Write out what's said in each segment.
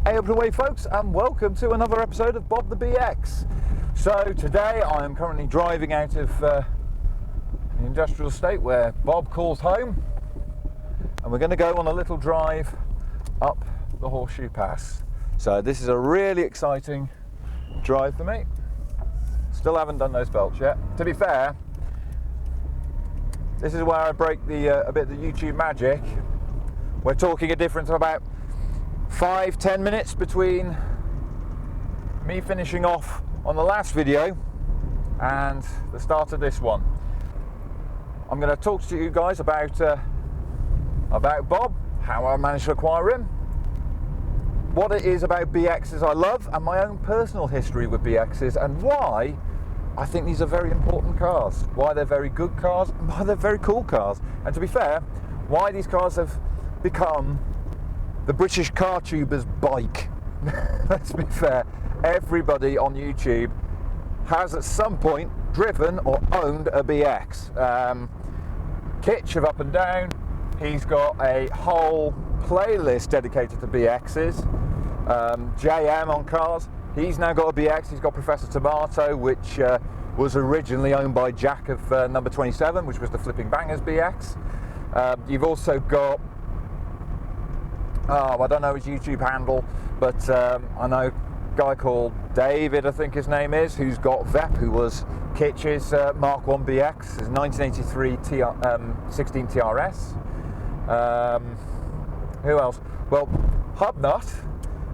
Hey up and away folks, and welcome to another episode of Bob the BX. So today I am currently driving out of the industrial estate where Bob calls home, and we're going to go on a little drive up the Horseshoe Pass. So this is a really exciting drive for me. Still haven't done those belts yet. To be fair, this is where I break a bit of the YouTube magic. We're talking a difference of about 5-10 minutes between me finishing off on the last video and the start of this one. I'm going to talk to you guys about Bob, how I managed to acquire him, what it is about BXs I love, and my own personal history with BXs, and why I think these are very important cars, why they're very good cars, and why they're very cool cars. And to be fair, why these cars have become the British car tuber's bike. Let's be fair, everybody on YouTube has at some point driven or owned a BX. Kitch of Up and Down, he's got a whole playlist dedicated to BXs. JM on cars, he's now got a BX. He's got Professor Tomato, which was originally owned by Jack of number 27, which was the Flipping Bangers BX. You've also got, I don't know his YouTube handle, but I know a guy called David, I think his name is, who's got Vep, who was Kitch's Mark 1 BX, his 1983 16 TRS. Who else? Well, Hubnut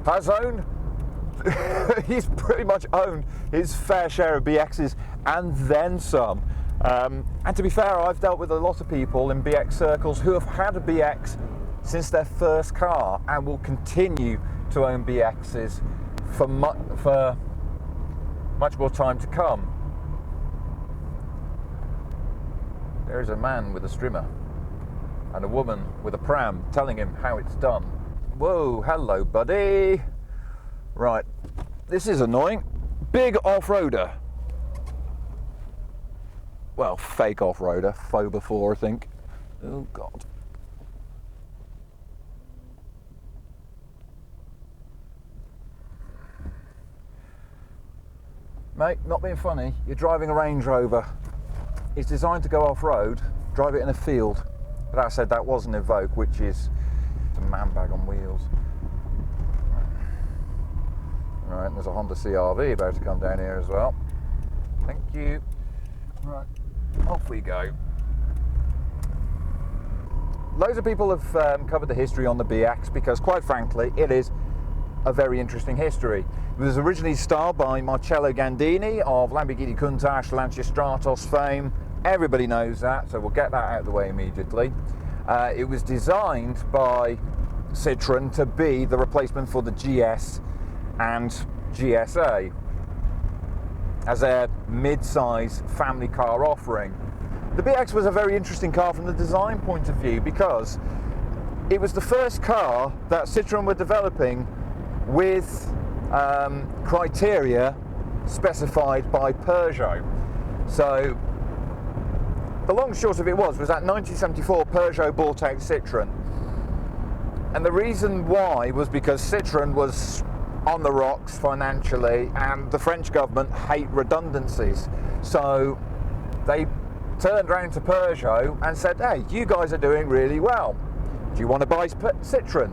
has owned, he's pretty much owned his fair share of BXs and then some. And to be fair, I've dealt with a lot of people in BX circles who have had a BX since their first car and will continue to own BXs for much more time to come. There is a man with a strimmer and a woman with a pram telling him how it's done. Whoa, hello buddy. Right, this is annoying. Big off-roader. Well, fake off-roader, faux before I think. Oh God. Mate, not being funny, you're driving a Range Rover. It's designed to go off-road, drive it in a field. But that said, that was an Evoque, which is a man bag on wheels. Right, there's a Honda CR-V about to come down here as well. Thank you. Right, off we go. Loads of people have covered the history on the BX because, quite frankly, it is a very interesting history. It was originally styled by Marcello Gandini of Lamborghini Countach, Lancia Stratos fame. Everybody knows that, so we'll get that out of the way immediately. It was designed by Citroen to be the replacement for the GS and GSA as their mid-size family car offering. The BX was a very interesting car from the design point of view because it was the first car that Citroen were developing with criteria specified by Peugeot. So the long and short of it was that 1974 Peugeot bought out Citroen, and the reason why was because Citroen was on the rocks financially and the French government hate redundancies, so they turned around to Peugeot and said, hey, you guys are doing really well, do you want to buy Citroen?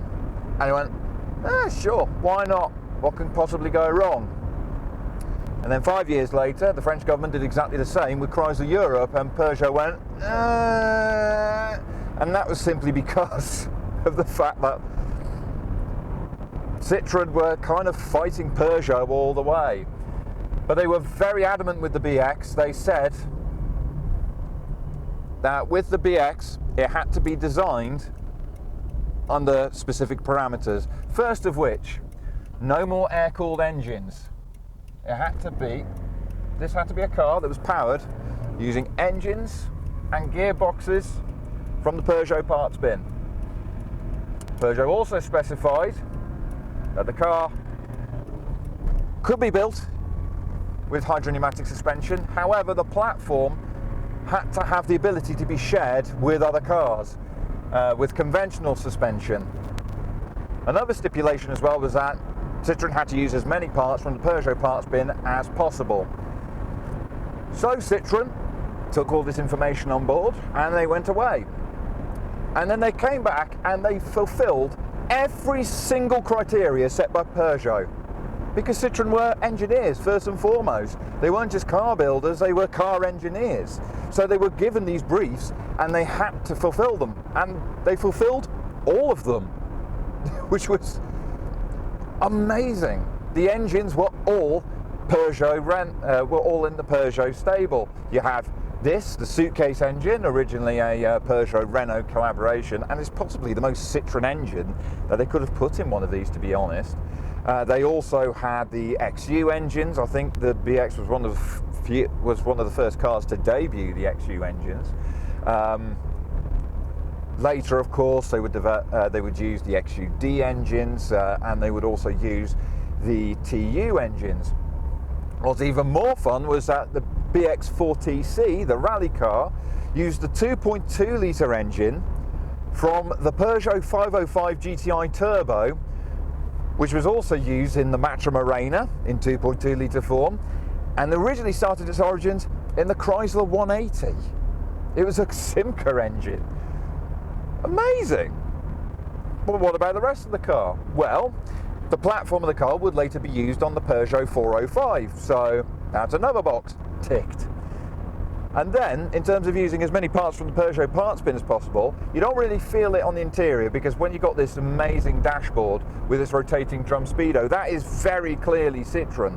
And he went, sure, why not? What can possibly go wrong? And then 5 years later, the French government did exactly the same with Chrysler Europe, and Peugeot went, and that was simply because of the fact that Citroen were kind of fighting Peugeot all the way. But they were very adamant with the BX. They said that with the BX, it had to be designed under specific parameters. First of which, no more air-cooled engines. This had to be a car that was powered using engines and gearboxes from the Peugeot parts bin. Peugeot also specified that the car could be built with hydropneumatic suspension. However, the platform had to have the ability to be shared with other cars with conventional suspension. Another stipulation as well was that Citroen had to use as many parts from the Peugeot parts bin as possible. So Citroen took all this information on board and they went away. And then they came back and they fulfilled every single criteria set by Peugeot. Because Citroen were engineers, first and foremost. They weren't just car builders, they were car engineers. So they were given these briefs and they had to fulfill them. And they fulfilled all of them, which was amazing. The engines were all were all in the Peugeot stable. You have this, the suitcase engine, originally a Peugeot-Renault collaboration, and it's possibly the most Citroen engine that they could have put in one of these, to be honest. They also had the XU engines. I think the BX was one of the first cars to debut the XU engines. Later, of course, they would use the XUD engines, and they would also use the TU engines. What's even more fun was that the BX4TC, the rally car, used the 2.2 litre engine from the Peugeot 505 GTI Turbo, which was also used in the Matram Arena in 2.2 litre form, and originally started its origins in the Chrysler 180. It was a Simca engine. Amazing! But what about the rest of the car? Well, the platform of the car would later be used on the Peugeot 405, so that's another box ticked. And then, in terms of using as many parts from the Peugeot parts bin as possible, you don't really feel it on the interior, because when you've got this amazing dashboard with this rotating drum speedo, that is very clearly Citroen.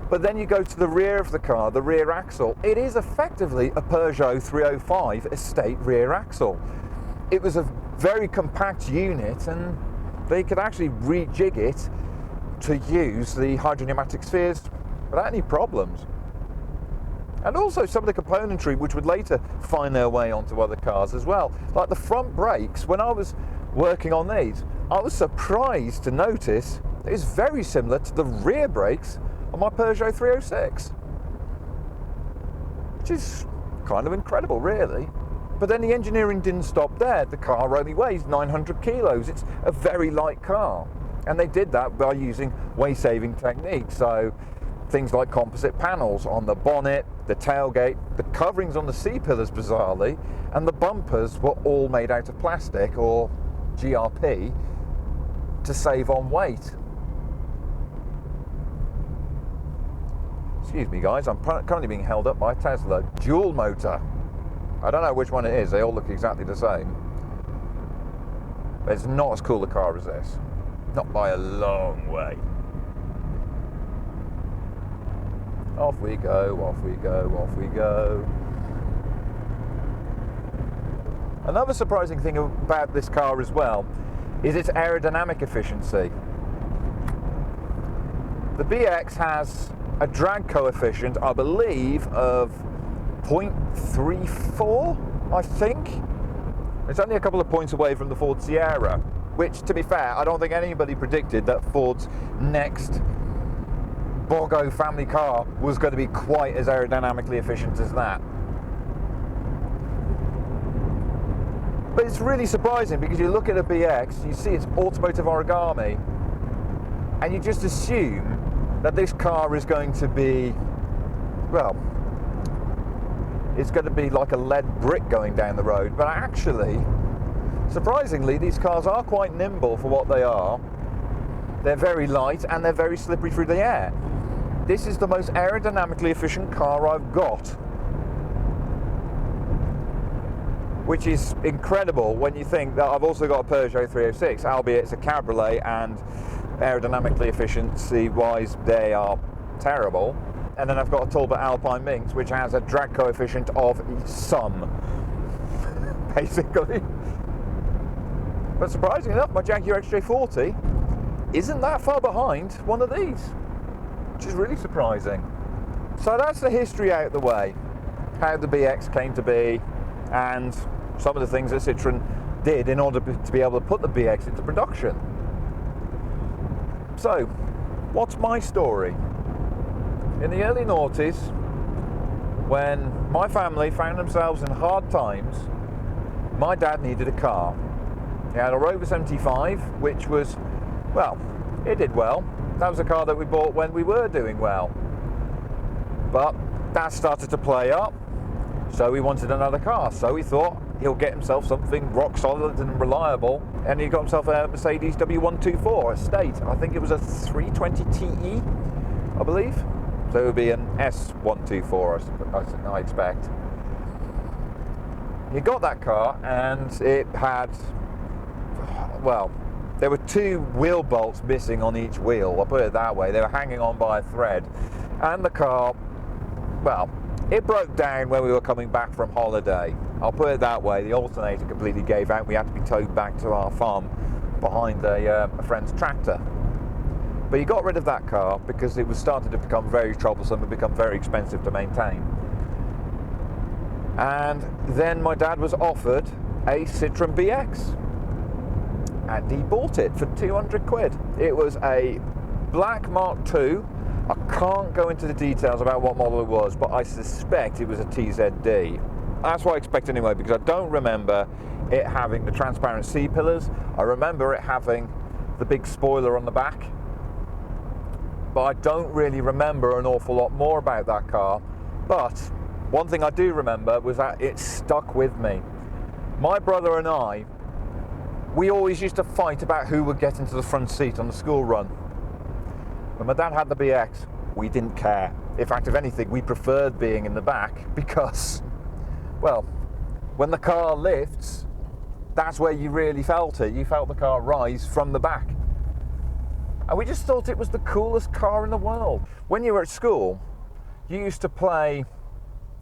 But then you go to the rear of the car, the rear axle, it is effectively a Peugeot 305 estate rear axle. It was a very compact unit, and they could actually rejig it to use the hydropneumatic spheres without any problems. And also some of the componentry which would later find their way onto other cars as well. Like the front brakes, when I was working on these, I was surprised to notice it's very similar to the rear brakes on my Peugeot 306. Which is kind of incredible, really. But then the engineering didn't stop there. The car only weighs 900 kilos. It's a very light car. And they did that by using weight-saving techniques. So things like composite panels on the bonnet, the tailgate, the coverings on the C-pillars, bizarrely, and the bumpers were all made out of plastic or GRP to save on weight. Excuse me, guys, I'm currently being held up by a Tesla dual motor. I don't know which one it is, they all look exactly the same. But it's not as cool a car as this. Not by a long way. Off we go, off we go, off we go. Another surprising thing about this car as well is its aerodynamic efficiency. The BX has a drag coefficient, I believe, of 0.34, I think. It's only a couple of points away from the Ford Sierra, which, to be fair, I don't think anybody predicted that Ford's next Bogo family car was going to be quite as aerodynamically efficient as that. But it's really surprising because you look at a BX, you see it's automotive origami, and you just assume that this car is going to be, well, it's going to be like a lead brick going down the road. But actually, surprisingly, these cars are quite nimble for what they are. They're very light and they're very slippery through the air. This is the most aerodynamically efficient car I've got, which is incredible when you think that I've also got a Peugeot 306, albeit it's a cabriolet, and aerodynamically efficiency-wise they are terrible. And then I've got a Talbot Alpine Minx, which has a drag coefficient of some, basically. But surprisingly enough, my Jaguar XJ40 isn't that far behind one of these, which is really surprising. So that's the history out the way, how the BX came to be, and some of the things that Citroen did in order to be able to put the BX into production. So, what's my story? In the early noughties, when my family found themselves in hard times, my dad needed a car. He had a Rover 75, which was, well, it did well. That was a car that we bought when we were doing well. But Dad started to play up, so we wanted another car. So we thought he'll get himself something rock solid and reliable, and he got himself a Mercedes W124 Estate. I think it was a 320 TE, I believe. So it would be an S124, I expect. He got that car, and it had, well, there were 2 wheel bolts missing on each wheel, I'll put it that way. They were hanging on by a thread. And the car, well, it broke down when we were coming back from holiday. I'll put it that way. The alternator completely gave out. We had to be towed back to our farm behind a friend's tractor. But he got rid of that car because it was starting to become very troublesome and become very expensive to maintain. And then my dad was offered a Citroen BX. And he bought it for 200 quid. It was a black Mark II. I can't go into the details about what model it was, but I suspect it was a TZD. That's what I expect anyway, because I don't remember it having the transparent C-pillars. I remember it having the big spoiler on the back. But I don't really remember an awful lot more about that car. But one thing I do remember was that it stuck with me. My brother and I, we always used to fight about who would get into the front seat on the school run. When my dad had the BX, we didn't care. In fact, if anything, we preferred being in the back because, well, when the car lifts, that's where you really felt it. You felt the car rise from the back. And we just thought it was the coolest car in the world. When you were at school, you used to play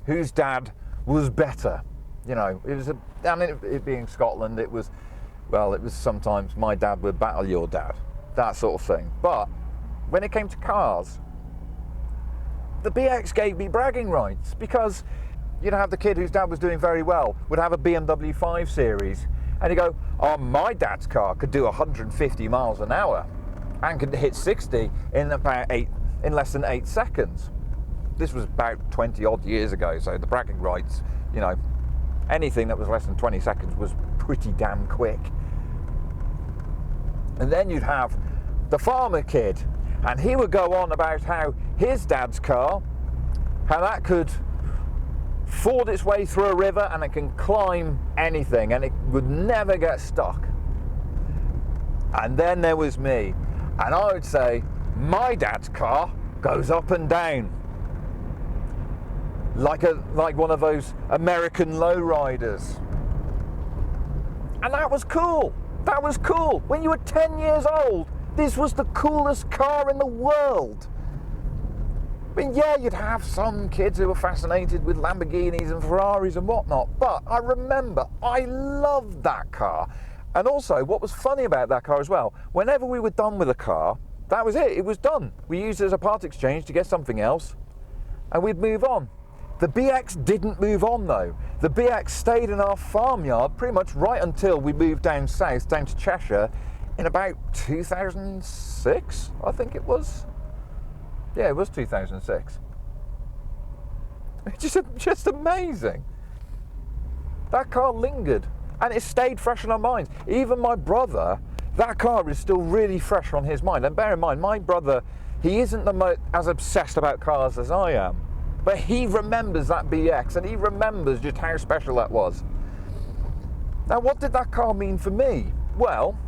whose dad was better. You know, it was and it being Scotland, it was, well, it was sometimes my dad would battle your dad, that sort of thing. But when it came to cars, the BX gave me bragging rights because you'd have the kid whose dad was doing very well, would have a BMW 5 Series, and he'd go, oh, my dad's car could do 150 miles an hour and could hit 60 in less than 8 seconds. This was about 20 odd years ago, so the bragging rights, you know, anything that was less than 20 seconds was pretty damn quick. And then you'd have the farmer kid, and he would go on about how his dad's car, how that could ford its way through a river and it can climb anything and it would never get stuck. And then there was me, and I would say my dad's car goes up and down like one of those American lowriders. And that was cool. That was cool. When you were 10 years old, this was the coolest car in the world. I mean, yeah, you'd have some kids who were fascinated with Lamborghinis and Ferraris and whatnot, but I remember I loved that car. And also, what was funny about that car as well, whenever we were done with a car, that was it. It was done. We used it as a part exchange to get something else, and we'd move on. The BX didn't move on though. The BX stayed in our farmyard pretty much right until we moved down south, down to Cheshire, in about 2006, I think it was. Yeah, it was 2006. It's just amazing. That car lingered, and it stayed fresh in our minds. Even my brother, that car is still really fresh on his mind. And bear in mind, my brother, he isn't as obsessed about cars as I am. But he remembers that BX, and he remembers just how special that was. Now, what did that car mean for me? Well,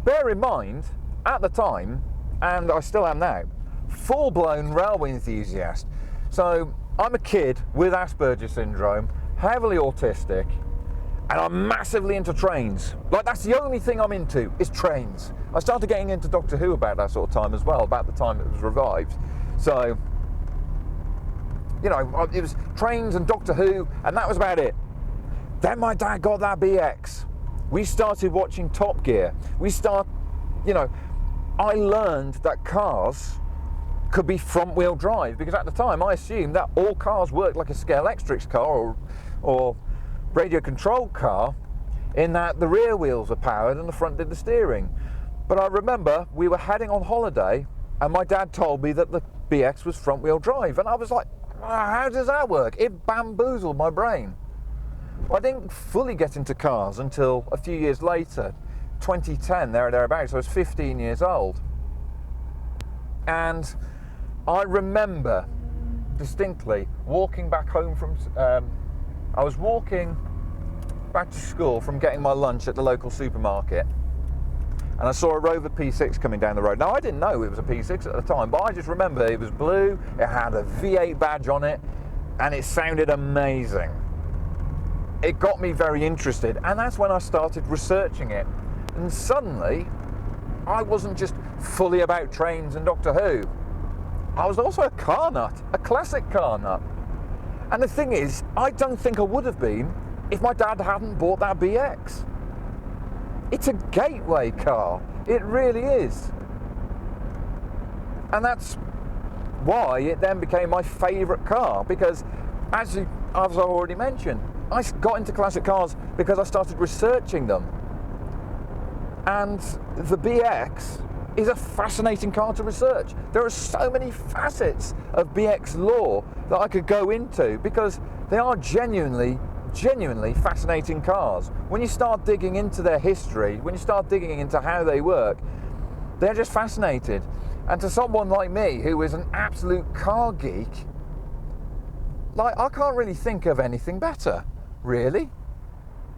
bear in mind, at the time, and I still am now, full-blown railway enthusiast. So I'm a kid with Asperger's syndrome, heavily autistic, and I'm massively into trains. Like, that's the only thing I'm into, is trains. I started getting into Doctor Who about that sort of time as well, about the time it was revived. So, you know, it was trains and Doctor Who, and that was about it. Then my dad got that BX. We started watching Top Gear. You know, I learned that cars could be front-wheel drive, because at the time I assumed that all cars worked like a Scalextric car or radio-controlled car, in that the rear wheels were powered and the front did the steering. But I remember we were heading on holiday, and my dad told me that the BX was front-wheel drive, and I was like, how does that work? It bamboozled my brain. I didn't fully get into cars until a few years later, 2010, thereabouts. I was 15 years old. And I remember distinctly walking back home from, I was walking back to school from getting my lunch at the local supermarket, and I saw a Rover P6 coming down the road. Now, I didn't know it was a P6 at the time, but I just remember it was blue, it had a V8 badge on it, and it sounded amazing. It got me very interested, and that's when I started researching it. And suddenly, I wasn't just fully about trains and Doctor Who. I was also a car nut, a classic car nut. And the thing is, I don't think I would have been if my dad hadn't bought that BX. It's a gateway car. It really is. And that's why it then became my favourite car, because as I've already mentioned, I got into classic cars because I started researching them. And the BX is a fascinating car to research. There are so many facets of BX lore that I could go into, because they are genuinely fascinating cars. When you start digging into their history, when you start digging into how they work, they're just fascinated. And to someone like me, who is an absolute car geek, like, I can't really think of anything better, really.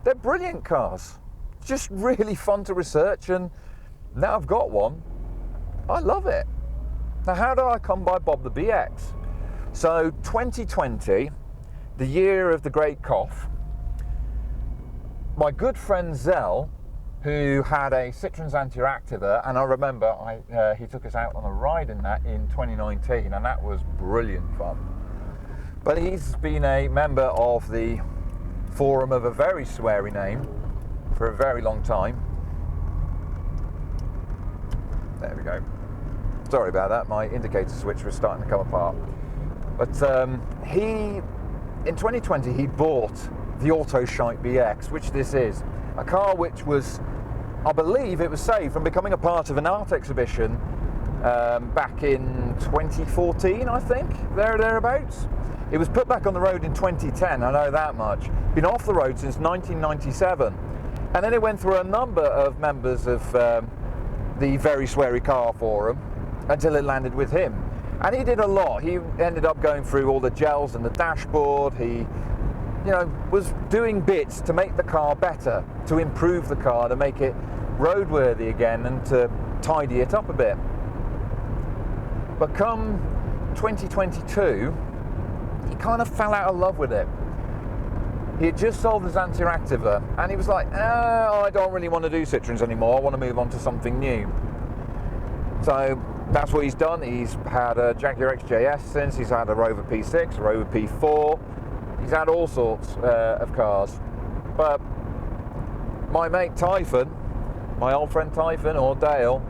They're brilliant cars. Just really fun to research, and now I've got one, I love it. Now, how did I come by Bob the BX? So 2020, the year of the Great Cough, my good friend Zell, who had a Citroen Xantia Activa, and I remember he took us out on a ride in that in 2019, and that was brilliant fun. But he's been a member of the forum of a very sweary name for a very long time. There we go. Sorry about that, my indicator switch was starting to come apart. But in 2020, he bought the Autoshite BX, which this is. A car which was, I believe it was saved from becoming a part of an art exhibition back in 2014, I think, thereabouts. It was put back on the road in 2010, I know that much. Been off the road since 1997. And then it went through a number of members of the Very Sweary Car Forum until it landed with him. And he did a lot. He ended up going through all the gels and the dashboard. He, was doing bits to make the car better, to improve the car, to make it roadworthy again, and to tidy it up a bit. But come 2022, he kind of fell out of love with it. He had just sold the Xantia Activa, and he was like, I don't really want to do Citroens anymore, I want to move on to something new. So that's what he's done. He's had a Jaguar XJS since, he's had a Rover P6, a Rover P4, he's had all sorts of cars. But my mate Typhon, my old friend Typhon, or Dale,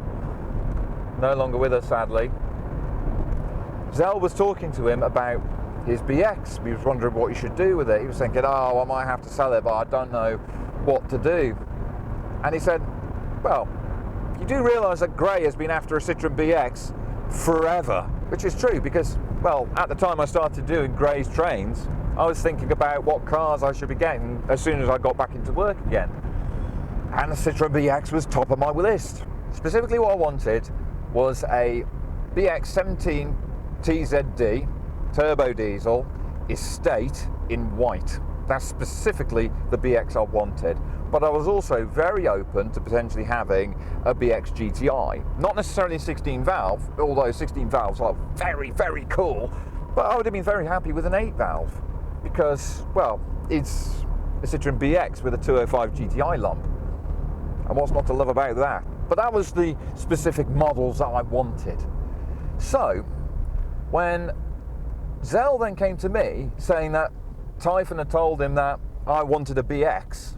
no longer with us sadly, Zell was talking to him about his BX. He was wondering what he should do with it. He was thinking, I might have to sell it, but I don't know what to do. And he said, well, you do realise that Gray has been after a Citroen BX forever, which is true, because, well, at the time I started doing Gray's trains, I was thinking about what cars I should be getting as soon as I got back into work again. And the Citroen BX was top of my list. Specifically what I wanted was a BX 17 TZD turbo diesel estate in white. That's specifically the BX I wanted. But I was also very open to potentially having a BX GTI. Not necessarily 16 valve, although 16 valves are very, very cool. But I would have been very happy with an 8 valve. Because, well, it's a Citroen BX with a 205 GTI lump. And what's not to love about that? But that was the specific models that I wanted. So, when Zell then came to me saying that Typhon had told him that I wanted a BX,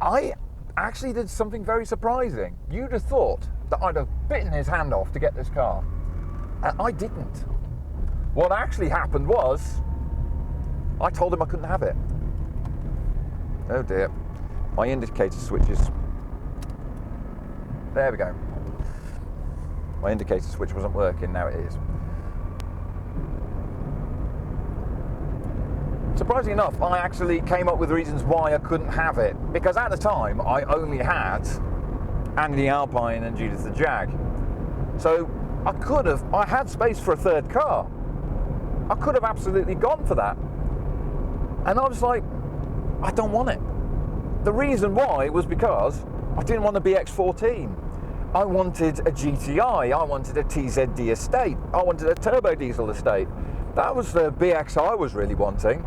I actually did something very surprising. You'd have thought that I'd have bitten his hand off to get this car. And I didn't. What actually happened was, I told him I couldn't have it. Oh dear. My indicator switches. There we go. My indicator switch wasn't working, now it is. Surprisingly enough, I actually came up with reasons why I couldn't have it, because at the time I only had Andy the Alpine and Judith the Jag. So I had space for a third car. I could have absolutely gone for that. And I was like, I don't want it. The reason why was because I didn't want a BX14. I wanted a GTI, I wanted a TZD estate, I wanted a turbo diesel estate. That was the BX I was really wanting.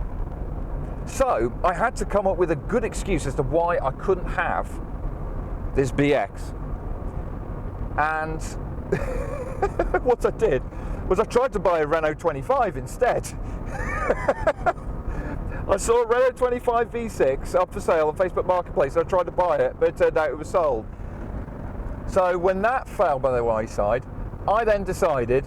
So I had to come up with a good excuse as to why I couldn't have this BX. And what I did was I tried to buy a Renault 25 instead. I saw a Renault 25 V6 up for sale on Facebook Marketplace. I tried to buy it, but it turned out it was sold. So when that fell by the wayside, I then decided,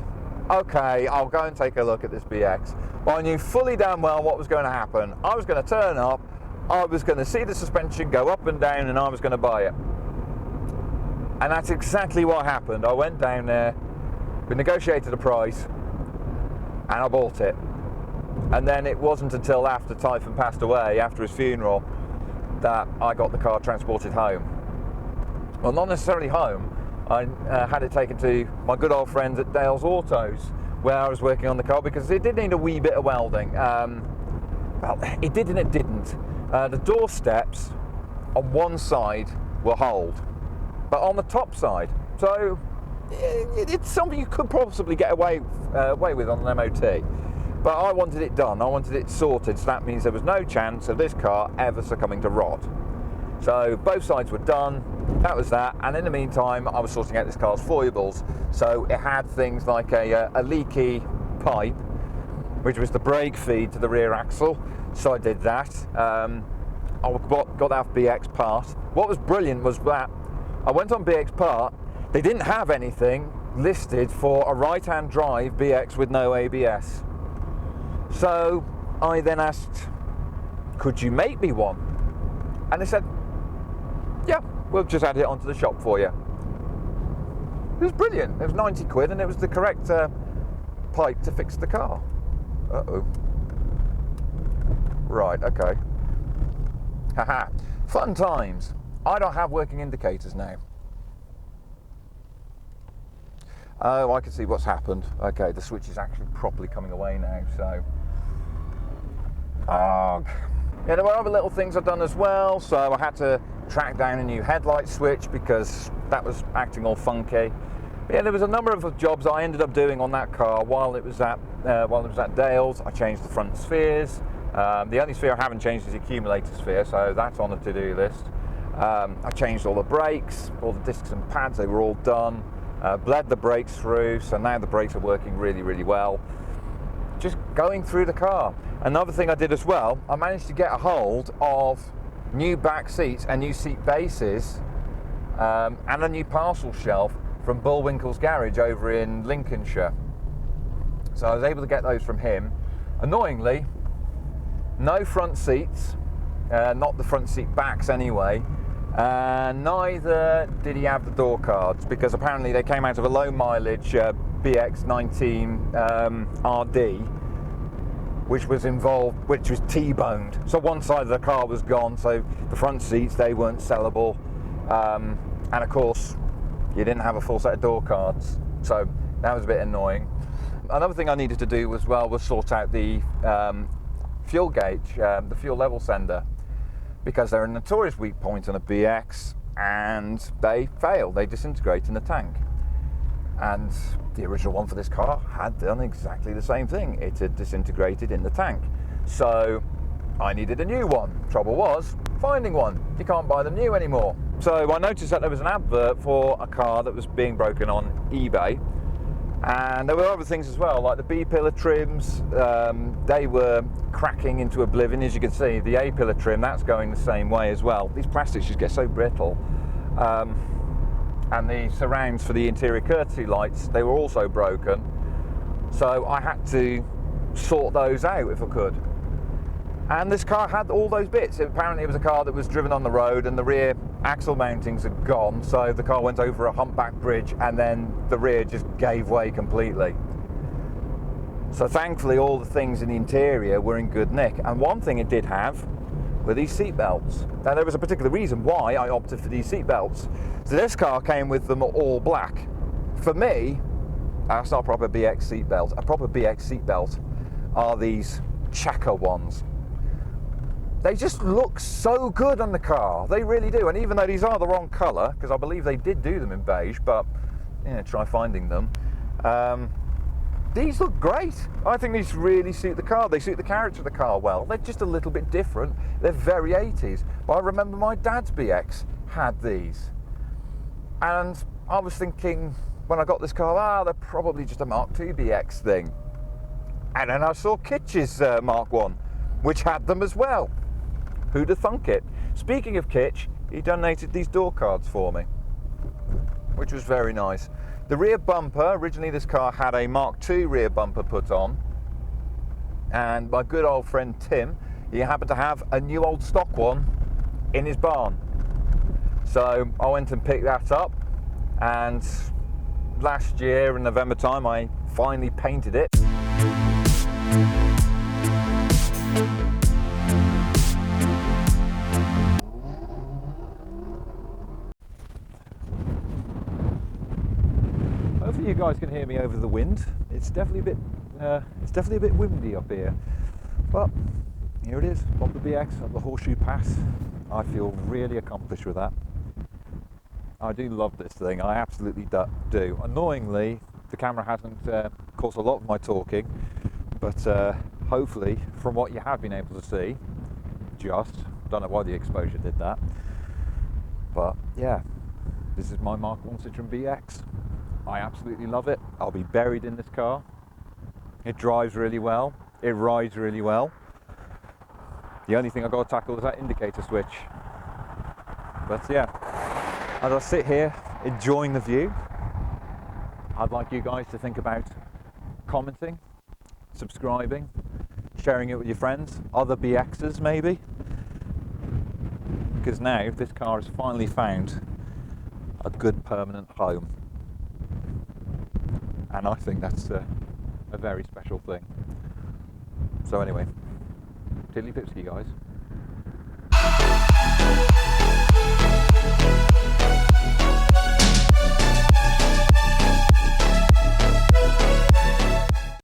okay, I'll go and take a look at this BX. But I knew fully damn well what was going to happen. I was going to turn up, I was going to see the suspension go up and down, and I was going to buy it. And that's exactly what happened. I went down there, we negotiated a price, and I bought it. And then it wasn't until after Typhon passed away, after his funeral, that I got the car transported home. Well, not necessarily home. I had it taken to my good old friends at Dale's Autos, where I was working on the car, because it did need a wee bit of welding. Well, it did and it didn't. The door steps on one side were holed, but on the top side. So it's something you could possibly get away with on an MOT. But I wanted it done, I wanted it sorted, so that means there was no chance of this car ever succumbing to rot. So both sides were done, that was that, and in the meantime I was sorting out this car's foibles. So it had things like a leaky pipe, which was the brake feed to the rear axle, so I did that. I got that BX part. What was brilliant was that I went on BX part, they didn't have anything listed for a right-hand drive BX with no ABS. So I then asked, could you make me one? And they said, yeah, we'll just add it onto the shop for you. It was brilliant. It was 90 quid and it was the correct pipe to fix the car. Uh-oh. Right, okay. Haha. Fun times. I don't have working indicators now. Oh, I can see what's happened. Okay, the switch is actually properly coming away now, so... Oh. Yeah, there were other little things I've done as well, so I had to track down a new headlight switch because that was acting all funky. But yeah, there was a number of jobs I ended up doing on that car while it was at Dale's. I changed the front spheres. The only sphere I haven't changed is the accumulator sphere, so that's on the to-do list. I changed all the brakes, all the discs and pads, they were all done. Bled the brakes through, so now the brakes are working really, really well. Just going through the car. Another thing I did as well, I managed to get a hold of new back seats and new seat bases and a new parcel shelf from Bullwinkle's garage over in Lincolnshire. So I was able to get those from him. Annoyingly, no front seats, not the front seat backs anyway, and neither did he have the door cards, because apparently they came out of a low mileage BX19 RD, which was T-boned. So one side of the car was gone, so the front seats, they weren't sellable. And of course, you didn't have a full set of door cards. So that was a bit annoying. Another thing I needed to do as well was sort out the fuel gauge, the fuel level sender, because they're a notorious weak point on a BX, and they fail, they disintegrate in the tank. And the original one for this car had done exactly the same thing. It had disintegrated in the tank. So I needed a new one. Trouble was finding one. You can't buy them new anymore. So I noticed that there was an advert for a car that was being broken on eBay. And there were other things as well, like the B-pillar trims. They were cracking into oblivion. As you can see, the A-pillar trim, that's going the same way as well. These plastics just get so brittle. And the surrounds for the interior courtesy lights, they were also broken. So I had to sort those out if I could. And this car had all those bits. Apparently it was a car that was driven on the road and the rear axle mountings had gone, so the car went over a humpback bridge and then the rear just gave way completely. So thankfully all the things in the interior were in good nick. And one thing it did have were these seat belts. Now there was a particular reason why I opted for these seat belts. So this car came with them all black. For me, that's not a proper BX seatbelt. A proper BX seatbelt are these checker ones. They just look so good on the car. They really do. And even though these are the wrong colour, because I believe they did do them in beige, but yeah, try finding them. These look great. I think these really suit the car. They suit the character of the car well. They're just a little bit different. They're very 80s. But I remember my dad's BX had these. And I was thinking, when I got this car, they're probably just a Mark II BX thing. And then I saw Kitch's Mark I, which had them as well. Who'd have thunk it? Speaking of Kitch, he donated these door cards for me, which was very nice. The rear bumper, originally this car had a Mark II rear bumper put on, and my good old friend Tim, he happened to have a new old stock one in his barn. So I went and picked that up, and last year in November time I finally painted it. Hopefully you guys can hear me over the wind. It's definitely a bit windy up here. But here it is, on the BX at the Horseshoe Pass. I feel really accomplished with that. I do love this thing, I absolutely do. Annoyingly, the camera hasn't caused a lot of my talking, but hopefully, from what you have been able to see, don't know why the exposure did that, but yeah, this is my Mark I Citroen BX. I absolutely love it. I'll be buried in this car. It drives really well, it rides really well. The only thing I've got to tackle is that indicator switch. But yeah, as I sit here enjoying the view, I'd like you guys to think about commenting, subscribing, sharing it with your friends, other BXers maybe. Because now this car has finally found a good permanent home. And I think that's a very special thing. So anyway, tiddly pipsky guys.